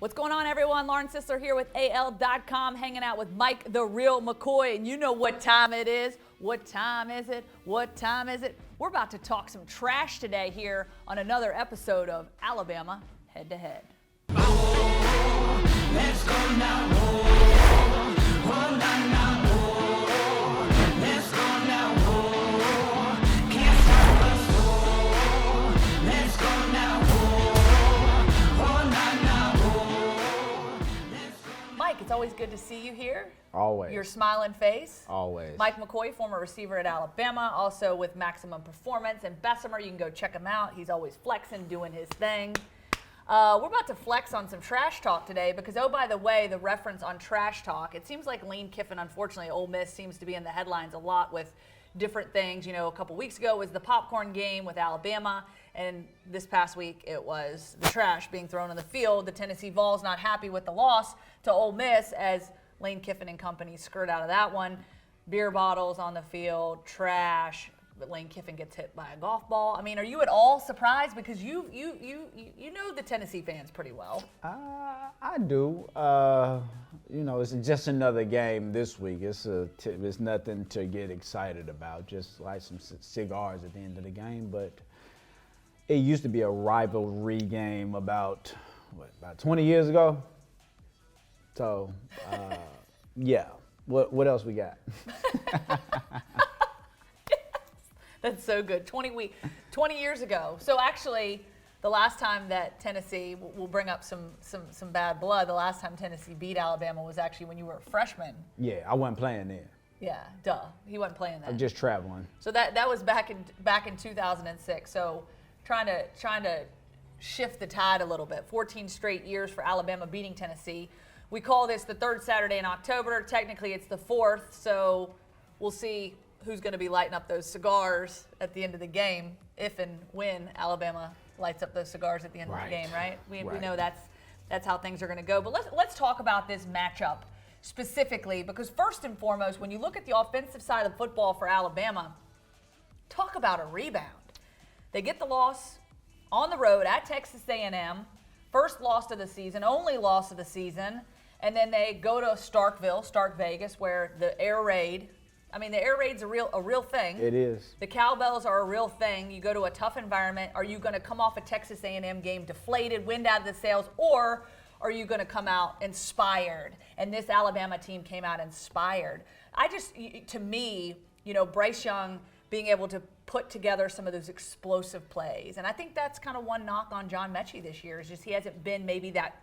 What's going on, everyone? Lauren Sisler here with AL.com, hanging out with Mike the Real McCoy, and you know what time it is. What time is it? What time is it? We're about to talk some trash today here on another episode of Alabama Head to Head. Let's go now. Oh, now. Let's go now. Can't stop us. Let's go now. Mike, it's always good to see you here. Always. Your smiling face. Always. Mike McCoy, former receiver at Alabama, also with Maximum Performance and Bessemer. You can go check him out. He's always flexing, doing his thing. We're about to flex on some trash talk today because, oh, by the way, the reference on trash talk, it seems like Lane Kiffin, unfortunately, Ole Miss seems to be in the headlines a lot with different things. You know, a couple weeks ago was the popcorn game with Alabama, and this past week it was the trash being thrown on the field. The Tennessee Vols not happy with the loss to Ole Miss as Lane Kiffin and company skirt out of that one. Beer bottles on the field, trash. But Lane Kiffin gets hit by a golf ball. I mean, are you at all surprised? Because you know the Tennessee fans pretty well. I do. You know, it's just another game this week. It's nothing to get excited about. Just like some cigars at the end of the game. But it used to be a rivalry game about 20 years ago. So, yeah. What else we got? That's so good. 20 years ago. So actually, the last time that Tennessee, we'll bring up some bad blood. The last time Tennessee beat Alabama was actually when you were a freshman. Yeah, I wasn't playing then. Yeah, duh. He wasn't playing then. I'm just traveling. So that was back in 2006. So trying to shift the tide a little bit. 14 straight years for Alabama beating Tennessee. We call this the third Saturday in October. Technically, it's the fourth. So we'll see who's going to be lighting up those cigars at the end of the game, if and when Alabama lights up those cigars at the end of the game, right? We know that's how things are going to go. But let's talk about this matchup specifically, because first and foremost, when you look at the offensive side of football for Alabama, talk about a rebound. They get the loss on the road at Texas A&M, first loss of the season, only loss of the season, and then they go to Stark Vegas, where the air raid. I mean, the air raid's a real thing. It is. The cowbells are a real thing. You go to a tough environment. Are you going to come off a Texas A&M game deflated, wind out of the sails, or are you going to come out inspired? And this Alabama team came out inspired. To me, you know, Bryce Young being able to put together some of those explosive plays. And I think that's kind of one knock on John Mechie this year, is just he hasn't been maybe that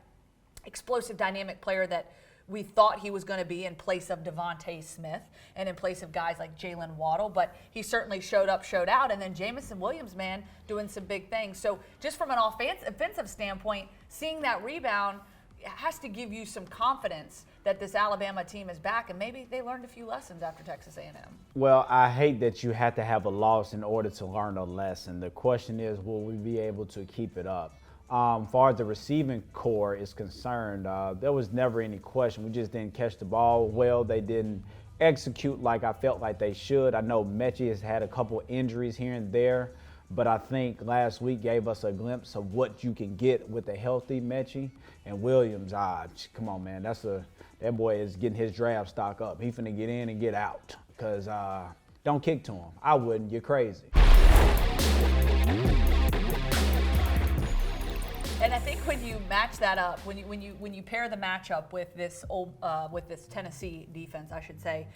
explosive, dynamic player that we thought he was going to be in place of Devontae Smith and in place of guys like Jalen Waddle, but he certainly showed up, showed out, and then Jamison Williams, man, doing some big things. So just from an offensive standpoint, seeing that rebound has to give you some confidence that this Alabama team is back, and maybe they learned a few lessons after Texas A&M. Well, I hate that you have to have a loss in order to learn a lesson. The question is, will we be able to keep it up? As far as the receiving core is concerned, there was never any question. We just didn't catch the ball well. They didn't execute like I felt like they should. I know Mechie has had a couple injuries here and there, but I think last week gave us a glimpse of what you can get with a healthy Mechie. And Williams, come on, man, that boy is getting his draft stock up. He finna get in and get out, because don't kick to him. I wouldn't. You're crazy. And I think when you match that up, when you pair the matchup with this Tennessee defense, I should say,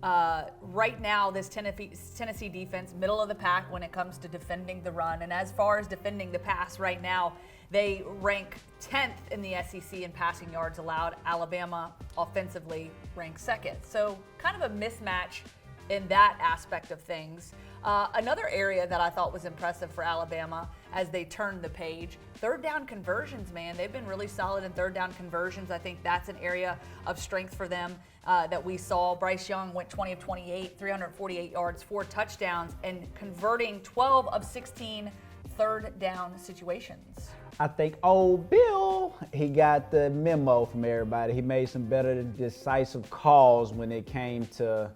right now this Tennessee defense, middle of the pack when it comes to defending the run, and as far as defending the pass, right now they rank 10th in the SEC in passing yards allowed. Alabama offensively ranks second, so kind of a mismatch in that aspect of things. Another area that I thought was impressive for Alabama as they turned the page, third down conversions, man. They've been really solid in third down conversions. I think that's an area of strength for them that we saw. Bryce Young went 20 of 28, 348 yards, 4 touchdowns, and converting 12 of 16 third down situations. I think old Bill, he got the memo from everybody. He made some better decisive calls when it came to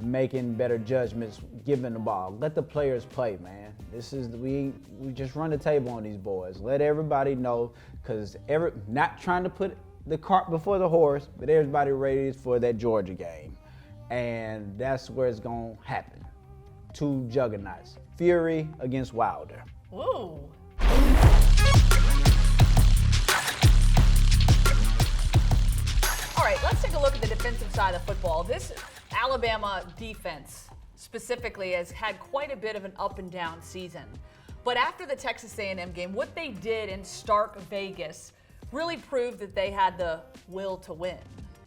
making better judgments, giving the ball. Let the players play, man. We just run the table on these boys. Let everybody know, because not trying to put the cart before the horse, but everybody ready for that Georgia game. And that's where it's going to happen. Two juggernauts. Fury against Wilder. Ooh. All right, let's take a look at the defensive side of football. This Alabama defense specifically has had quite a bit of an up and down season. But after the Texas A&M game, what they did in Stark Vegas really proved that they had the will to win.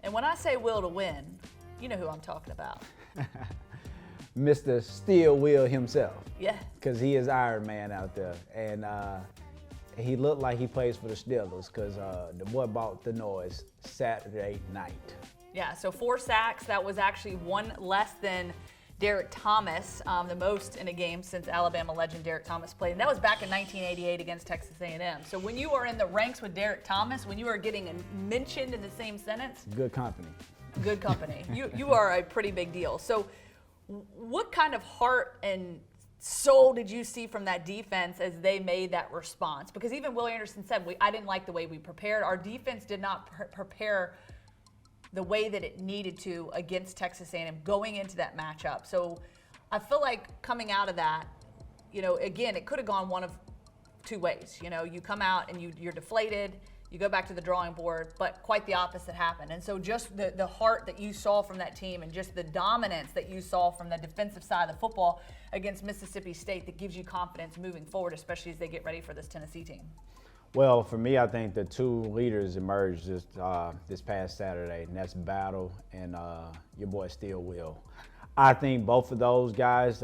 And when I say will to win, you know who I'm talking about. Mr. Steel Wheel himself. Yeah. Because he is Iron Man out there. And he looked like he plays for the Steelers, because the boy bought the noise Saturday night. Yeah, so 4 sacks. That was actually one less than Derek Thomas, the most in a game since Alabama legend Derek Thomas played. And that was back in 1988 against Texas A&M. So when you are in the ranks with Derek Thomas, when you are getting mentioned in the same sentence. Good company. Good company. You are a pretty big deal. So what kind of heart and soul did you see from that defense as they made that response? Because even Will Anderson said, I didn't like the way we prepared. Our defense did not prepare the way that it needed to against Texas A&M going into that matchup. So I feel like coming out of that, again, it could have gone one of two ways. You come out and you're deflated, you go back to the drawing board, but quite the opposite happened. And so just the heart that you saw from that team and just the dominance that you saw from the defensive side of the football against Mississippi State, that gives you confidence moving forward, especially as they get ready for this Tennessee team. Well, for me, I think the two leaders emerged this past Saturday, and that's Battle and your boy Steel Will. I think both of those guys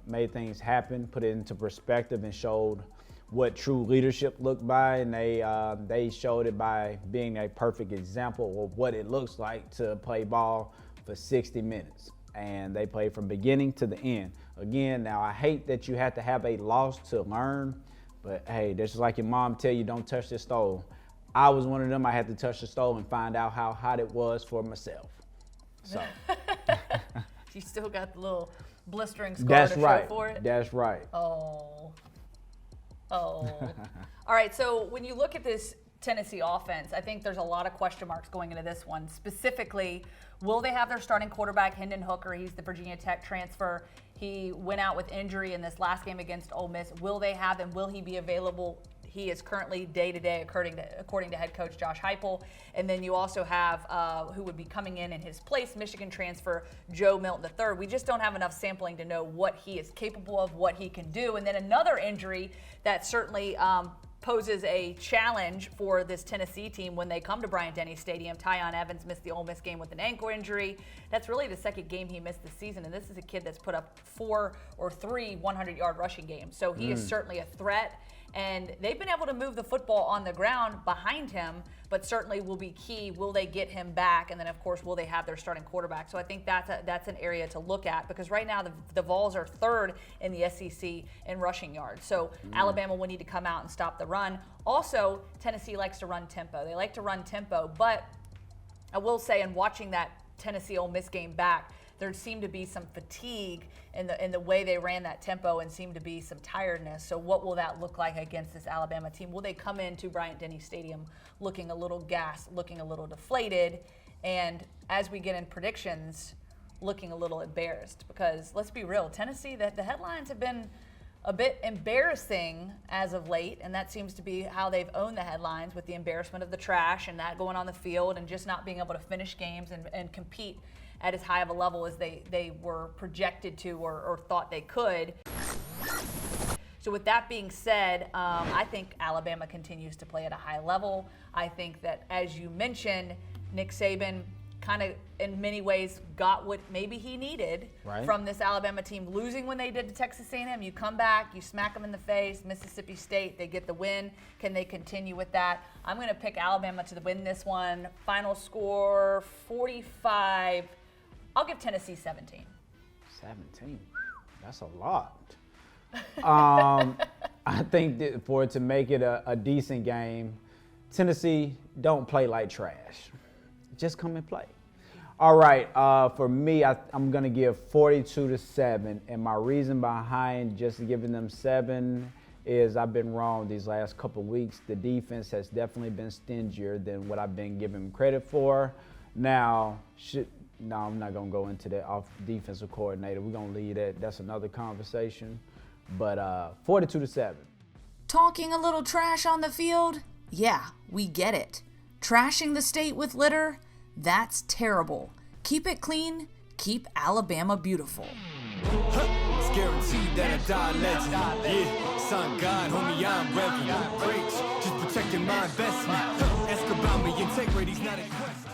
made things happen, put it into perspective, and showed what true leadership looked by, and they showed it by being a perfect example of what it looks like to play ball for 60 minutes. And they played from beginning to the end. Again, now I hate that you have to have a loss to learn, but hey, that's just like your mom tell you, don't touch the stove. I was one of them. I had to touch the stove and find out how hot it was for myself. So. You still got the little blistering scar to show for it? That's right. Oh. All right, so when you look at this Tennessee offense, I think there's a lot of question marks going into this one. Specifically, will they have their starting quarterback, Hendon Hooker? He's the Virginia Tech transfer. He went out with injury in this last game against Ole Miss. Will they have him? Will he be available? He is currently day-to-day, according to head coach Josh Heupel. And then you also have, who would be coming in his place, Michigan transfer Joe Milton III. We just don't have enough sampling to know what he is capable of, what he can do. And then another injury that certainly poses a challenge for this Tennessee team when they come to Bryant-Denny Stadium. Tyon Evans missed the Ole Miss game with an ankle injury. That's really the second game he missed this season, and this is a kid that's put up 4 or 3 100-yard rushing games. So he is certainly a threat. And they've been able to move the football on the ground behind him, but certainly will be key. Will they get him back? And then, of course, will they have their starting quarterback? So I think that's an area to look at, because right now the Vols are 3rd in the SEC in rushing yards. So Alabama will need to come out and stop the run. Also, Tennessee likes to run tempo. They like to run tempo, but I will say, in watching that Tennessee Ole Miss game back, there seemed to be some fatigue in the way they ran that tempo, and seemed to be some tiredness. So what will that look like against this Alabama team? Will they come into Bryant-Denny Stadium looking a little gassed, looking a little deflated, and as we get in predictions, looking a little embarrassed? Because let's be real, Tennessee, the headlines have been a bit embarrassing as of late, and that seems to be how they've owned the headlines, with the embarrassment of the trash and that going on the field, and just not being able to finish games and compete at as high of a level as they were projected to or thought they could. So with that being said, I think Alabama continues to play at a high level. I think that, as you mentioned, Nick Saban kind of in many ways got what maybe he needed from this Alabama team, losing when they did to Texas A&M. You come back, you smack them in the face. Mississippi State, they get the win. Can they continue with that? I'm going to pick Alabama to win this one. Final score 45. I'll give Tennessee 17. 17? That's a lot. I think that for it to make it a decent game, Tennessee don't play like trash. Just come and play. All right, for me, I'm going to give 42-7, and my reason behind just giving them 7 is I've been wrong these last couple weeks. The defense has definitely been stingier than what I've been giving them credit for. Now, no, I'm not going to go into that off defensive coordinator. We're going to leave that. That's another conversation. But 42-7. Talking a little trash on the field? Yeah, we get it. Trashing the state with litter? That's terrible. Keep it clean. Keep Alabama beautiful. It's guaranteed that I die a legend. Yeah, son God, homie, I'm reverend. Preach, just protecting my investment. Ask about me, integrity's not a question.